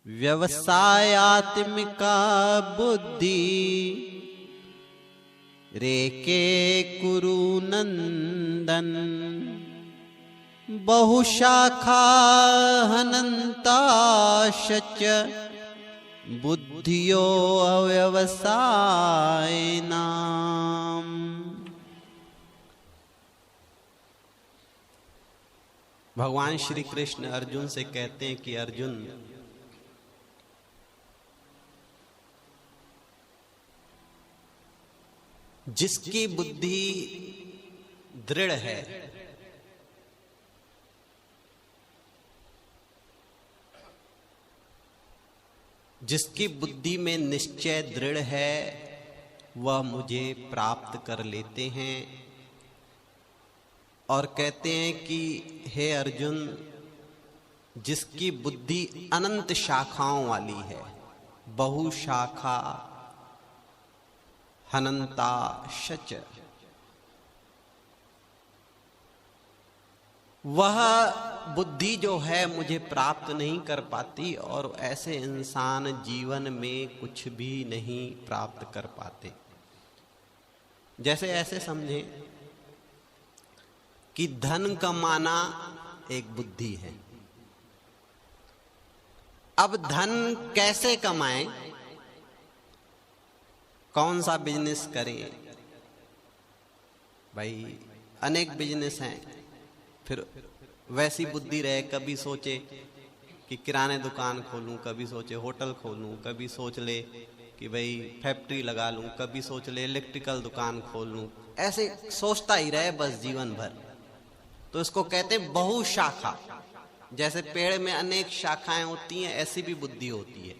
व्यवसायात्मिका बुद्धि रेके कुरु नंदन, बहुशाखा हनन्ताश्च बुद्धियो अव्यवसायिनाम्। भगवान श्री कृष्ण अर्जुन से कहते हैं कि अर्जुन, जिसकी बुद्धि दृढ़ है, जिसकी बुद्धि में निश्चय दृढ़ है, वह मुझे प्राप्त कर लेते हैं। और कहते हैं कि हे अर्जुन, जिसकी बुद्धि अनंत शाखाओं वाली है, बहुशाखा हनन्ता शच, वह बुद्धि जो है मुझे प्राप्त नहीं कर पाती, और ऐसे इंसान जीवन में कुछ भी नहीं प्राप्त कर पाते। जैसे ऐसे समझे कि धन कमाना एक बुद्धि है। अब धन कैसे कमाएं, कौन सा बिजनेस करें? भाई अनेक बिजनेस हैं। फिर वैसी बुद्धि रहे, कभी सोचे कि किराने दुकान खोलूं, कभी सोचे होटल खोलूं, कभी सोच ले कि भाई फैक्ट्री लगा लूं, कभी सोच ले इलेक्ट्रिकल दुकान खोल लूं। ऐसे सोचता ही रहे बस जीवन भर। तो इसको कहते हैं बहुशाखा। जैसे पेड़ में अनेक शाखाएं होती हैं, ऐसी भी बुद्धि होती है।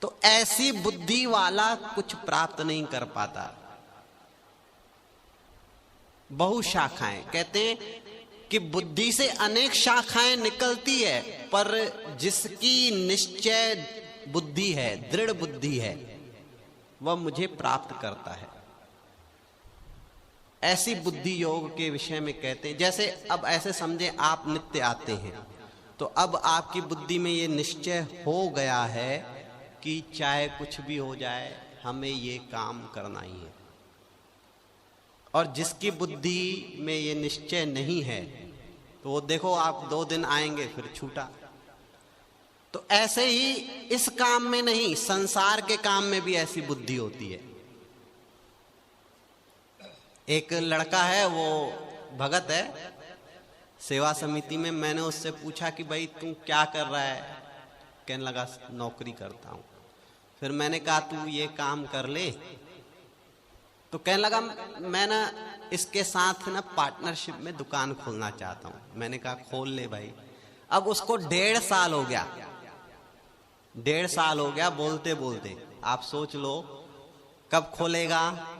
तो ऐसी बुद्धि वाला कुछ प्राप्त नहीं कर पाता। बहुशाखाएं कहते हैं कि बुद्धि से अनेक शाखाएं निकलती है, पर जिसकी निश्चय बुद्धि है, दृढ़ बुद्धि है, वह मुझे प्राप्त करता है। ऐसी बुद्धि योग के विषय में कहते हैं। जैसे अब ऐसे समझे आप नित्य आते हैं, तो अब आपकी बुद्धि में ये निश्चय हो गया है कि चाहे कुछ भी हो जाए, हमें ये काम करना ही है। और जिसकी बुद्धि में ये निश्चय नहीं है, तो वो देखो आप 2 दिन आएंगे फिर छूटा। तो ऐसे ही इस काम में नहीं, संसार के काम में भी ऐसी बुद्धि होती है। एक लड़का है, वो भगत है सेवा समिति में। मैंने उससे पूछा कि भाई तू क्या कर रहा है? कहने लगा नौकरी करता हूं। फिर मैंने कहा तू ये काम कर ले। तो कहने लगा मैं ना इसके साथ ना पार्टनरशिप में दुकान खोलना चाहता हूं। मैंने कहा खोल ले भाई। अब उसको 1.5 साल हो गया, 1.5 साल हो गया बोलते बोलते। आप सोच लो कब खोलेगा।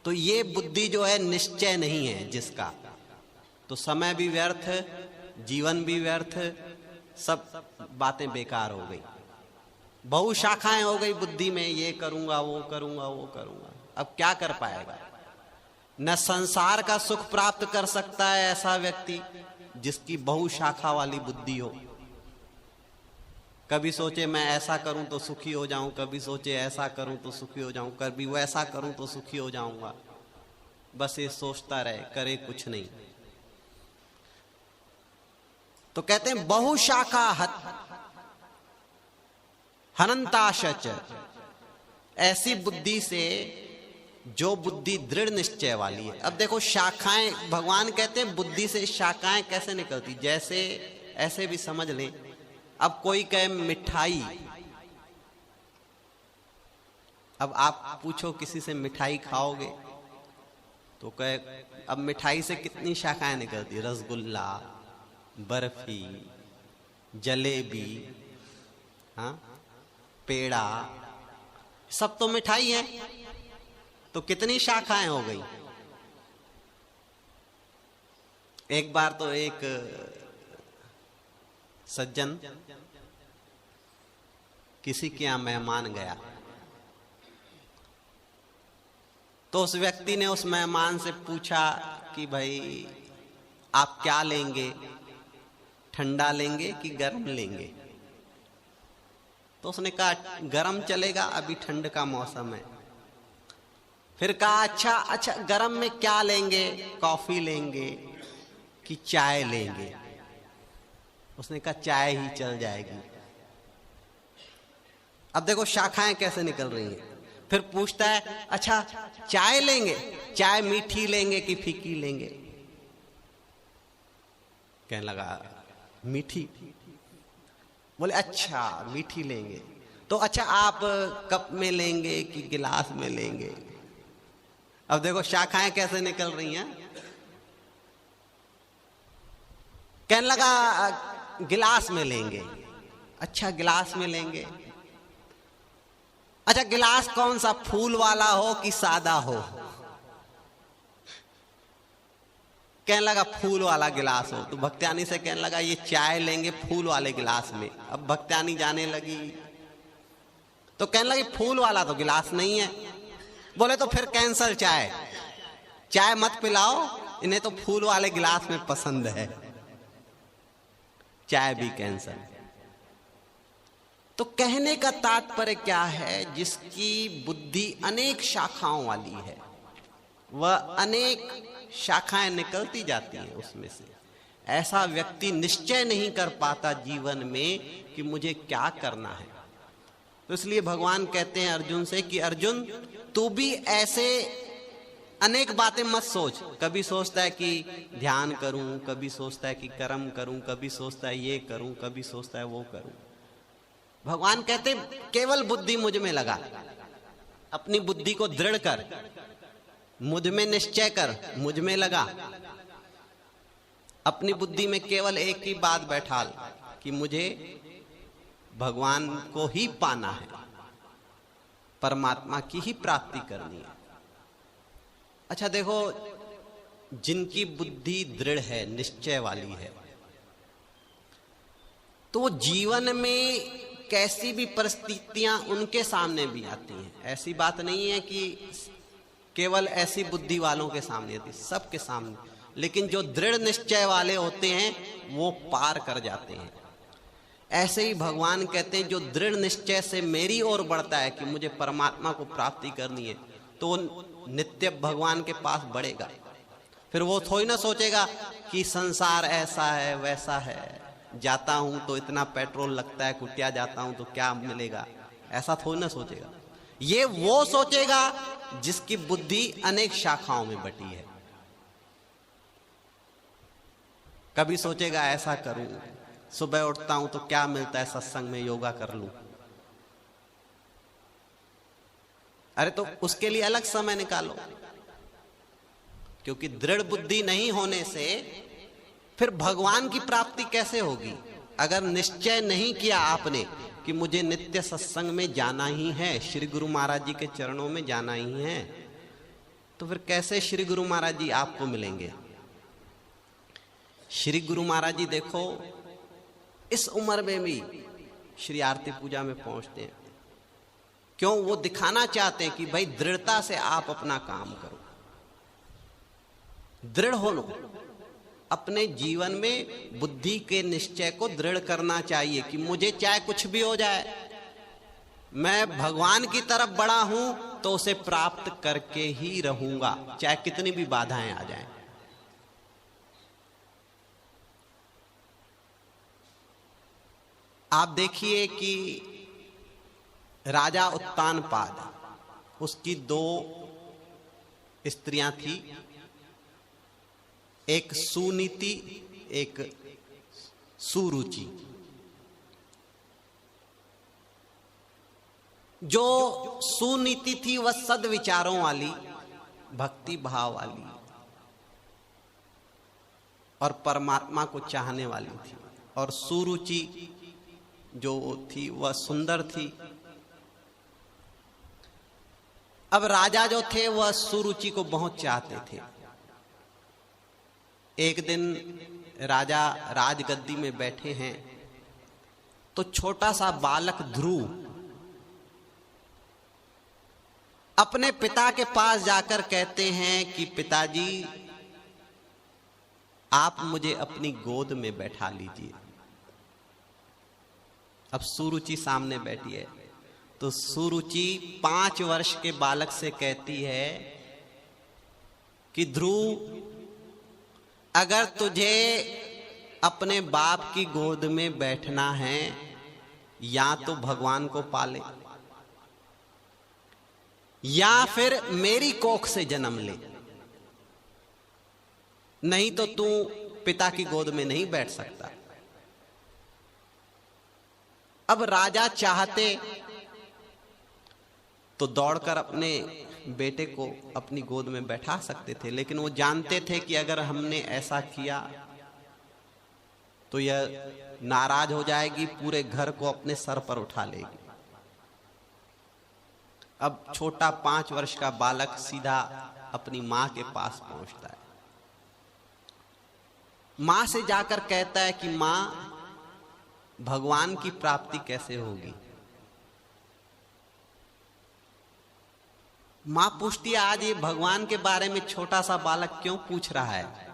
तो ये बुद्धि जो है निश्चय नहीं है जिसका, तो समय भी व्यर्थ, जीवन भी व्यर्थ, सब बातें बेकार हो गई। बहुशाखाएं हो गई बुद्धि में, ये करूंगा वो करूंगा वो करूंगा। अब क्या कर पाएगा? न संसार का सुख प्राप्त कर सकता है ऐसा व्यक्ति जिसकी बहुशाखा वाली बुद्धि हो। कभी सोचे मैं ऐसा करूं तो सुखी हो जाऊं, कभी सोचे ऐसा करूं तो सुखी हो जाऊं, कभी वैसा करूं तो सुखी हो जाऊंगा। बस ये सोचता रहे, करे कुछ नहीं। तो कहते हैं बहुशाखा हनन्ताशच, ऐसी बुद्धि से जो बुद्धि दृढ़ निश्चय वाली है। अब देखो शाखाएं, भगवान कहते हैं बुद्धि से शाखाएं कैसे निकलती। जैसे ऐसे भी समझ लें, अब कोई कहे मिठाई, अब आप पूछो किसी से मिठाई खाओगे तो कहे, अब मिठाई से कितनी शाखाएं निकलती? रसगुल्ला, बर्फी, जलेबी, हाँ, पेड़ा, सब तो मिठाई है। तो कितनी शाखाएं हो गई? एक बार तो एक सज्जन किसी के यहां मेहमान गया, तो उस व्यक्ति ने उस मेहमान से पूछा कि भाई आप क्या लेंगे, ठंडा लेंगे कि गर्म लेंगे? तो उसने कहा गर्म चलेगा, अभी ठंड का मौसम है। फिर कहा अच्छा गर्म में क्या लेंगे, कॉफी लेंगे कि चाय लेंगे? उसने कहा चाय ही चल जाएगी। अब देखो शाखाएं कैसे निकल रही हैं। फिर पूछता है अच्छा चाय लेंगे, चाय मीठी लेंगे कि फीकी लेंगे? कहने लगा मीठी। बोले अच्छा मीठी लेंगे, तो अच्छा आप कप में लेंगे कि गिलास में लेंगे? अब देखो शाखाएं कैसे निकल रही हैं। कहने लगा गिलास में लेंगे। अच्छा गिलास में लेंगे, अच्छा गिलास कौन सा, फूल वाला हो कि सादा हो? कहने लगा फूल वाला गिलास हो। तो भक्त्यानी से कहने लगा ये चाय लेंगे फूल वाले गिलास में। अब भक्त्यानी जाने लगी तो कहने लगी फूल वाला तो गिलास नहीं है। बोले तो फिर कैंसल, चाय मत पिलाओ, इन्हें तो फूल वाले गिलास में पसंद है। चाय भी कैंसल। तो कहने का तात्पर्य क्या है, जिसकी बुद्धि अनेक शाखाओं वाली है वह अनेक शाखाएं निकलती जाती हैं उसमें से। ऐसा व्यक्ति निश्चय नहीं कर पाता जीवन में कि मुझे क्या करना है। तो इसलिए भगवान कहते हैं अर्जुन से कि अर्जुन तू भी ऐसे अनेक बातें मत सोच। कभी सोचता है कि ध्यान करूं, कभी सोचता है कि कर्म करूं, कभी सोचता है ये करूं, कभी सोचता है वो करूं। भगवान कहते केवल बुद्धि मुझ में लगा, अपनी बुद्धि को दृढ़ कर, मुझ में निश्चय कर, मुझ में लगा। अपनी बुद्धि में केवल एक ही बात बैठाल कि मुझे भगवान को ही पाना है, परमात्मा की ही प्राप्ति करनी है। अच्छा देखो, जिनकी बुद्धि दृढ़ है, निश्चय वाली है, तो जीवन में कैसी भी परिस्थितियां उनके सामने भी आती हैं। ऐसी बात नहीं है कि केवल ऐसी बुद्धि वालों के सामने आती, सबके सामने। लेकिन जो दृढ़ निश्चय वाले होते हैं वो पार कर जाते हैं। ऐसे ही भगवान कहते हैं जो दृढ़ निश्चय से मेरी ओर बढ़ता है कि मुझे परमात्मा को प्राप्ति करनी है, तो नित्य भगवान के पास बढ़ेगा। फिर वो थोड़ी ना सोचेगा कि संसार ऐसा है वैसा है, जाता हूं तो इतना पेट्रोल लगता है, कुटिया जाता हूं तो क्या मिलेगा, ऐसा थोड़ी ना सोचेगा। ये वो सोचेगा जिसकी बुद्धि अनेक शाखाओं में बटी है। कभी सोचेगा ऐसा करूं, सुबह उठता हूं तो क्या मिलता है, सत्संग में योगा कर लूं। अरे तो उसके लिए अलग समय निकालो, क्योंकि दृढ़ बुद्धि नहीं होने से फिर भगवान की प्राप्ति कैसे होगी। अगर निश्चय नहीं किया आपने कि मुझे नित्य सत्संग में जाना ही है, श्री गुरु महाराज जी के चरणों में जाना ही है, तो फिर कैसे श्री गुरु महाराज जी आपको मिलेंगे। श्री गुरु महाराज जी देखो इस उम्र में भी श्री आरती पूजा में पहुंचते हैं। क्यों? वो दिखाना चाहते हैं कि भाई दृढ़ता से आप अपना काम करो, दृढ़ हो लो। अपने जीवन में बुद्धि के निश्चय को दृढ़ करना चाहिए कि मुझे चाहे कुछ भी हो जाए, मैं भगवान की तरफ बढ़ा हूं तो उसे प्राप्त करके ही रहूंगा, चाहे कितनी भी बाधाएं आ जाएं। आप देखिए कि राजा उत्तानपाद, उसकी 2 स्त्रियां थी, एक सुनीति एक सुरुचि। जो सुनीति थी वह सद्विचारों वाली, भक्ति भाव वाली और परमात्मा को चाहने वाली थी। और सुरुचि जो थी वह सुंदर थी। अब राजा जो थे वह सुरुचि को बहुत चाहते थे। एक दिन राजा राजगद्दी में बैठे हैं तो छोटा सा बालक ध्रुव अपने पिता के पास जाकर कहते हैं कि पिताजी आप मुझे अपनी गोद में बैठा लीजिए। अब सुरुचि सामने बैठी है, तो सुरुचि 5 वर्ष के बालक से कहती है कि ध्रुव, अगर तुझे अपने बाप की गोद में बैठना है, या तो भगवान को पाले या फिर मेरी कोख से जन्म ले, नहीं तो तू पिता की गोद में नहीं बैठ सकता। अब राजा चाहते तो दौड़कर अपने बेटे को अपनी गोद में बैठा सकते थे, लेकिन वो जानते थे कि अगर हमने ऐसा किया तो यह नाराज हो जाएगी, पूरे घर को अपने सर पर उठा लेगी। अब छोटा 5 वर्ष का बालक सीधा अपनी मां के पास पहुंचता है, मां से जाकर कहता है कि मां, भगवान की प्राप्ति कैसे होगी? मां पूछती है, आज ये भगवान के बारे में छोटा सा बालक क्यों पूछ रहा है?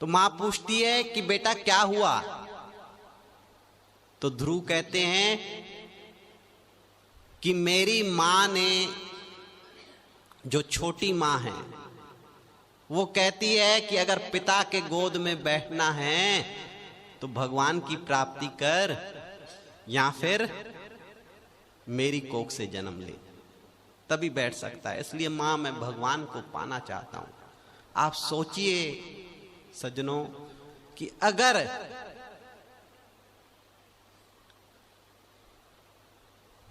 तो मां पूछती है कि बेटा क्या हुआ? तो ध्रुव कहते हैं कि मेरी मां ने, जो छोटी मां है, वो कहती है कि अगर पिता के गोद में बैठना है तो भगवान की प्राप्ति कर, या फिर मेरी कोख से जन्म ले, तभी बैठ सकता है। इसलिए मां, मैं भगवान को पाना चाहता हूं। आप सोचिए सज्जनों कि अगर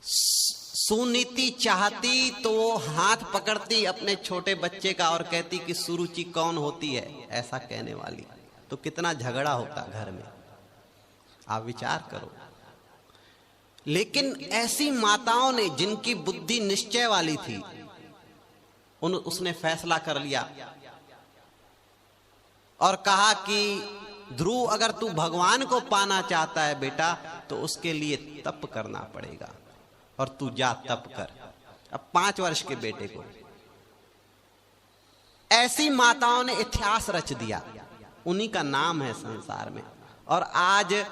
सुनीति चाहती तो वो हाथ पकड़ती अपने छोटे बच्चे का और कहती कि सुरुचि कौन होती है ऐसा कहने वाली, तो कितना झगड़ा होता घर में। आप विचार करो। लेकिन ऐसी माताओं ने, जिनकी बुद्धि निश्चय वाली थी, उसने फैसला कर लिया और कहा कि ध्रुव, अगर तू भगवान को पाना चाहता है बेटा, तो उसके लिए तप करना पड़ेगा, और तू जा तप कर। अब 5 वर्ष के बेटे को ऐसी माताओं ने इतिहास रच दिया, उन्हीं का नाम है संसार में। और आज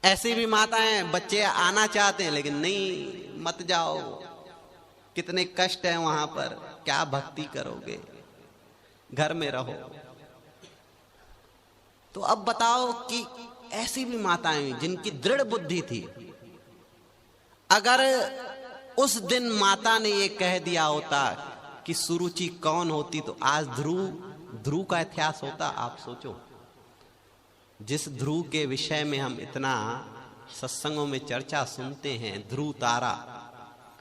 ऐसी भी माताएं, बच्चे आना चाहते हैं लेकिन नहीं, मत जाओ, कितने कष्ट है वहां पर, क्या भक्ति करोगे, घर में रहो। तो अब बताओ कि ऐसी भी माताएं जिनकी दृढ़ बुद्धि थी, अगर उस दिन माता ने ये कह दिया होता कि सुरुचि कौन होती, तो आज ध्रुव का इतिहास होता। आप सोचो, जिस ध्रुव के विषय में हम इतना सत्संगों में चर्चा सुनते हैं, ध्रुव तारा,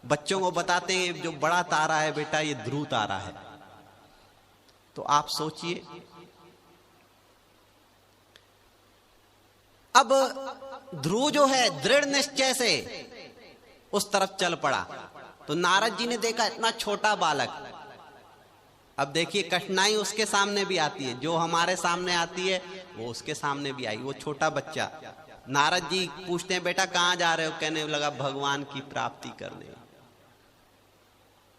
बच्चों को बताते हैं जो बड़ा तारा है बेटा, ये ध्रुव तारा है। तो आप सोचिए, अब ध्रुव जो है दृढ़ निश्चय से उस तरफ चल पड़ा। तो नारद जी ने देखा इतना छोटा बालक। अब देखिए, कठिनाई उसके सामने भी आती है, जो हमारे सामने आती है वो उसके सामने भी आई। वो छोटा बच्चा, नारद जी पूछते हैं बेटा कहां जा रहे हो? कहने लगा भगवान की प्राप्ति करने।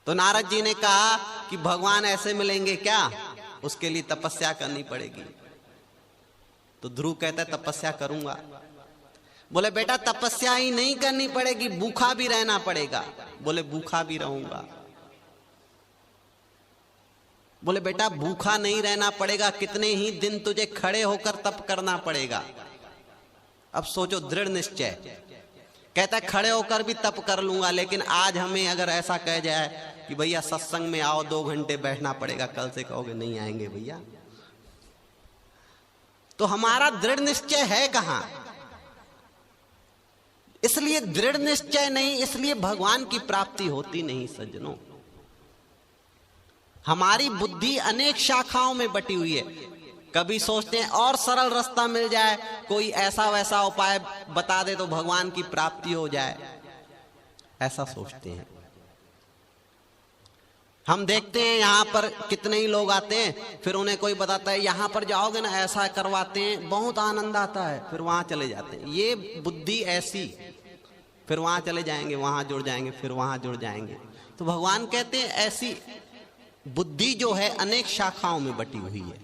तो नारद जी ने कहा कि भगवान ऐसे मिलेंगे क्या? उसके लिए तपस्या करनी पड़ेगी। तो ध्रुव कहता है तपस्या करूंगा। बोले बेटा तपस्या ही नहीं करनी पड़ेगी, भूखा भी रहना पड़ेगा। बोले भूखा भी रहूंगा। बोले बेटा भूखा नहीं रहना पड़ेगा, कितने ही दिन तुझे खड़े होकर तप करना पड़ेगा। अब सोचो, दृढ़ निश्चय। कहता है खड़े होकर भी तप कर लूंगा, लेकिन आज हमें अगर ऐसा कह जाए कि भैया सत्संग में आओ 2 घंटे बैठना पड़ेगा, कल से कहोगे नहीं आएंगे भैया। तो हमारा दृढ़ निश्चय है कहां? इसलिए दृढ़ निश्चय नहीं, इसलिए भगवान की प्राप्ति होती नहीं सज्जनों। हमारी बुद्धि अनेक शाखाओं में बटी हुई है। कभी सोचते हैं और सरल रास्ता मिल जाए, कोई ऐसा वैसा उपाय बता दे तो भगवान की प्राप्ति हो जाए, ऐसा सोचते हैं। हम देखते हैं यहां पर कितने ही लोग आते हैं, फिर उन्हें कोई बताता है यहां पर जाओगे ना ऐसा करवाते हैं, बहुत आनंद आता है, फिर वहां चले जाते हैं। ये बुद्धि ऐसी, फिर वहां चले जाएंगे, वहां जुड़ जाएंगे, फिर वहां जुड़ जाएंगे। तो भगवान कहते हैं ऐसी बुद्धि जो है अनेक शाखाओं में बटी हुई है।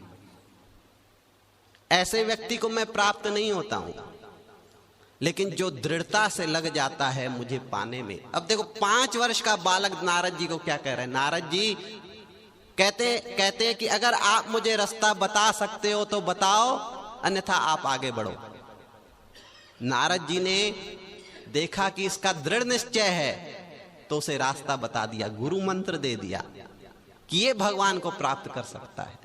ऐसे व्यक्ति को मैं प्राप्त नहीं होता हूं, लेकिन जो दृढ़ता से लग जाता है मुझे पाने में। अब देखो 5 वर्ष का बालक नारद जी को क्या कह रहे हैं। नारद जी कहते हैं कि अगर आप मुझे रास्ता बता सकते हो तो बताओ, अन्यथा आप आगे बढ़ो। नारद जी ने देखा कि इसका दृढ़ निश्चय है तो उसे रास्ता बता दिया, गुरु मंत्र दे दिया कि ये भगवान को प्राप्त कर सकता है।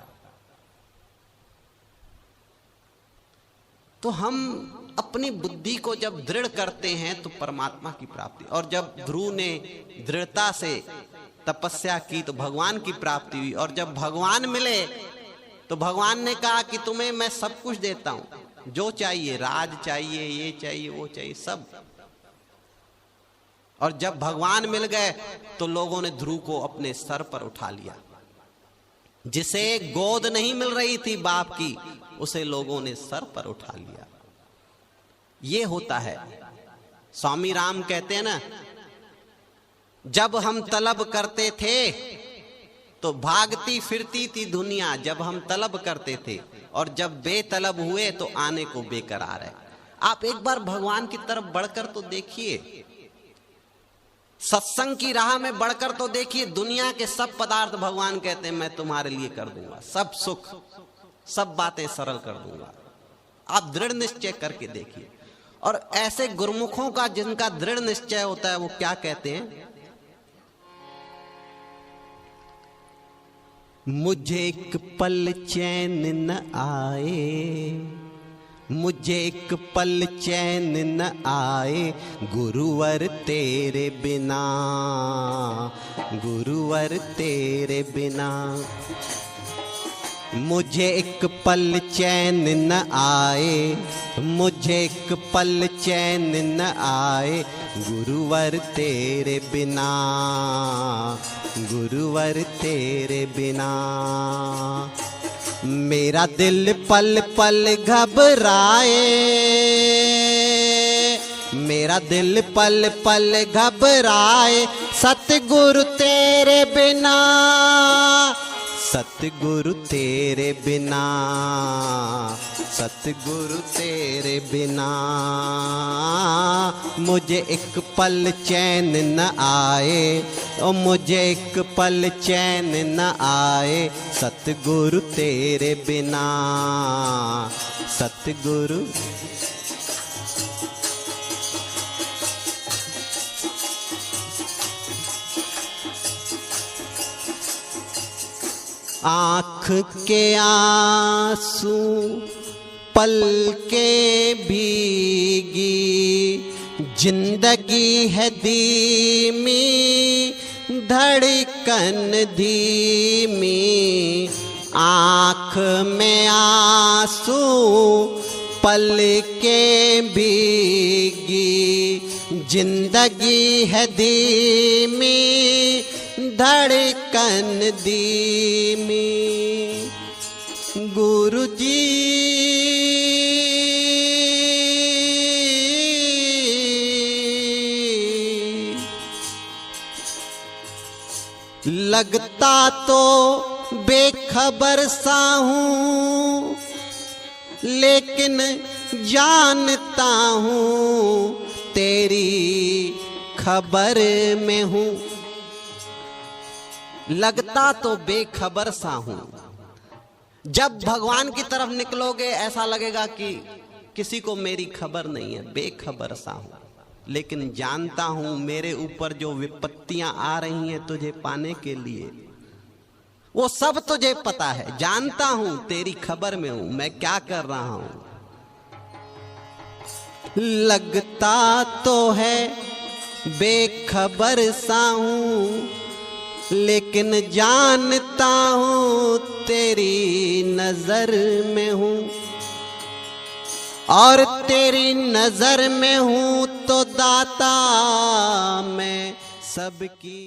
तो हम अपनी बुद्धि को जब दृढ़ करते हैं तो परमात्मा की प्राप्ति। और जब ध्रुव ने दृढ़ता से तपस्या की तो भगवान की प्राप्ति हुई। और जब भगवान मिले तो भगवान ने कहा कि तुम्हें मैं सब कुछ देता हूं, जो चाहिए, राज चाहिए, ये चाहिए, वो चाहिए, सब। और जब भगवान मिल गए तो लोगों ने ध्रुव को अपने सर पर उठा लिया। जिसे गोद नहीं मिल रही थी बाप की, उसे लोगों ने सर पर उठा लिया। ये होता है। स्वामी राम कहते हैं ना, जब हम तलब करते थे तो भागती फिरती थी दुनिया। जब हम तलब करते थे और जब बेतलब हुए तो आने को बेकरार है। आप एक बार भगवान की तरफ बढ़कर तो देखिए, सत्संग की राह में बढ़कर तो देखिए। दुनिया के सब पदार्थ भगवान कहते हैं मैं तुम्हारे लिए कर दूंगा, सब सुख, सब बातें सरल कर दूंगा। आप दृढ़ निश्चय करके देखिए। और ऐसे गुरुमुखों का जिनका दृढ़ निश्चय होता है वो क्या कहते हैं, मुझे एक पल चैन न आए, मुझे एक पल चैन न आए, गुरुवर तेरे बिना, गुरुवर तेरे बिना। मुझे एक पल चैन न आए, मुझे एक पल चैन न आए, गुरुवर तेरे बिना, गुरुवर तेरे बिना। मेरा दिल पल पल घबराए, मेरा दिल पल पल घबराए, सतगुरु तेरे बिना, सतगुरु तेरे बिना, सतगुरु तेरे बिना। मुझे एक पल चैन न आए, ओ मुझे एक पल चैन न आए, सतगुरु तेरे बिना, सतगुरु। आँख के आंसू पल के भीगी, जिंदगी है धीमी, धड़कन धीमी। आँख में आंसू पल के भीगी, जिंदगी है धीमी, धड़कन धीमी। गुरुजी लगता तो बेखबर सा हूँ, लेकिन जानता हूँ तेरी खबर में हूँ। लगता तो बेखबर सा हूं, जब भगवान की तरफ निकलोगे ऐसा लगेगा कि किसी को मेरी खबर नहीं है, बेखबर सा हूं। लेकिन जानता हूं मेरे ऊपर जो विपत्तियां आ रही हैं तुझे पाने के लिए, वो सब तुझे पता है। जानता हूं तेरी खबर में हूं, मैं क्या कर रहा हूं। लगता तो है बेखबर सा हूं, लेकिन जानता हूँ तेरी नजर में हूँ, और तेरी नजर में हूँ तो दाता मैं सबकी।